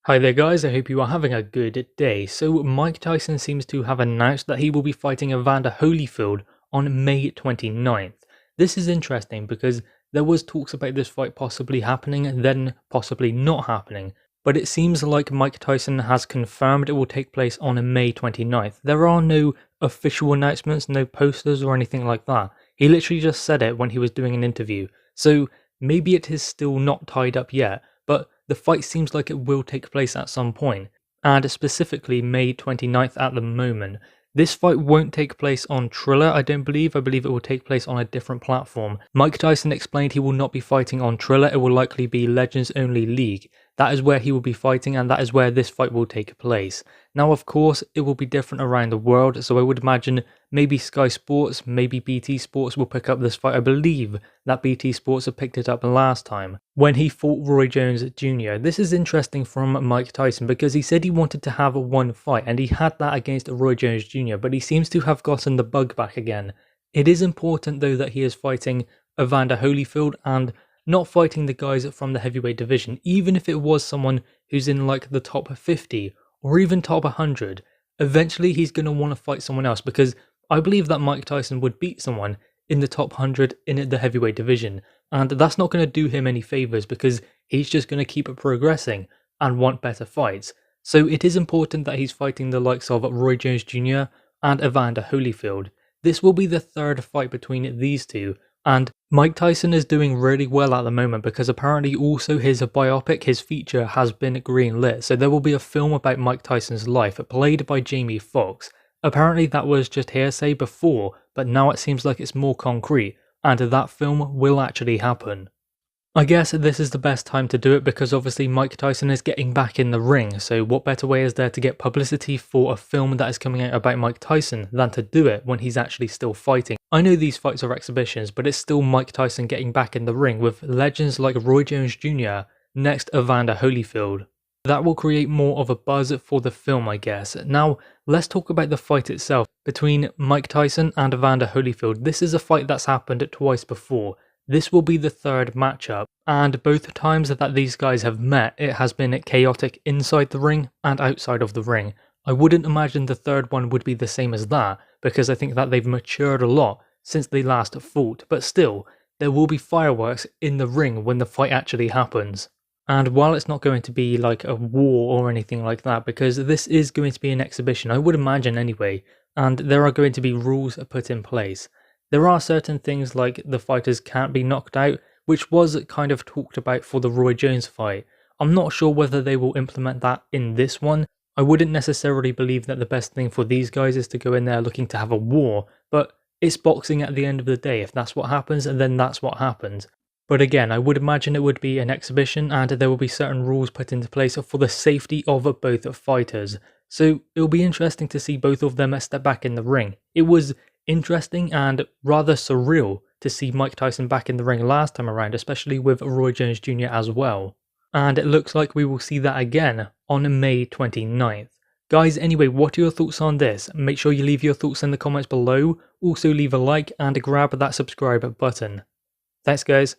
Hi there guys, I hope you are having a good day. So Mike Tyson seems to have announced that he will be fighting Evander Holyfield on May 29th. This is interesting because there was talks about this fight possibly happening and then possibly not happening. But it seems like Mike Tyson has confirmed it will take place on May 29th. There are no official announcements, no posters or anything like that. He literally just said it when he was doing an interview. So maybe it is still not tied up yet, but the fight seems like it will take place at some point, and specifically May 29th at the moment. This fight won't take place on Triller, I don't believe. I believe it will take place on a different platform. Mike Tyson explained he will not be fighting on Triller, it will likely be Legends Only League. That is where he will be fighting, and that is where this fight will take place. Now, of course, it will be different around the world, so I would imagine maybe Sky Sports, maybe BT Sports will pick up this fight. I believe that BT Sports have picked it up last time when he fought Roy Jones Jr. This is interesting from Mike Tyson because he said he wanted to have one fight, and he had that against Roy Jones Jr., but he seems to have gotten the bug back again. It is important though that he is fighting Evander Holyfield and not fighting the guys from the heavyweight division, even if it was someone who's in like the top 50 or even top 100. Eventually he's going to want to fight someone else because I believe that Mike Tyson would beat someone in the top 100 in the heavyweight division, and that's not going to do him any favours because he's just going to keep progressing and want better fights. So it is important that he's fighting the likes of Roy Jones Jr. and Evander Holyfield. This will be the third fight between these two, and Mike Tyson is doing really well at the moment because apparently also his biopic, his feature, has been greenlit. So there will be a film about Mike Tyson's life played by Jamie Foxx. Apparently that was just hearsay before, but now it seems like it's more concrete, and that film will actually happen. I guess this is the best time to do it because obviously Mike Tyson is getting back in the ring, so what better way is there to get publicity for a film that is coming out about Mike Tyson than to do it when he's actually still fighting. I know these fights are exhibitions, but it's still Mike Tyson getting back in the ring with legends like Roy Jones Jr. next Evander Holyfield. That will create more of a buzz for the film, I guess. Now, let's talk about the fight itself between Mike Tyson and Evander Holyfield. This is a fight that's happened twice before. This will be the third matchup, and both times that these guys have met, it has been chaotic inside the ring and outside of the ring. I wouldn't imagine the third one would be the same as that, because I think that they've matured a lot since they last fought, but still, there will be fireworks in the ring when the fight actually happens. And while it's not going to be like a war or anything like that, because this is going to be an exhibition, I would imagine anyway, and there are going to be rules put in place. There are certain things like the fighters can't be knocked out, which was kind of talked about for the Roy Jones fight. I'm not sure whether they will implement that in this one. I wouldn't necessarily believe that the best thing for these guys is to go in there looking to have a war, but it's boxing at the end of the day. If that's what happens, then that's what happens. But again, I would imagine it would be an exhibition and there will be certain rules put into place for the safety of both fighters. So it'll be interesting to see both of them step back in the ring. It was interesting and rather surreal to see Mike Tyson back in the ring last time around, especially with Roy Jones Jr. as well. And it looks like we will see that again on May 29th. Guys, anyway, what are your thoughts on this? Make sure you leave your thoughts in the comments below. Also leave a like and grab that subscribe button. Thanks guys.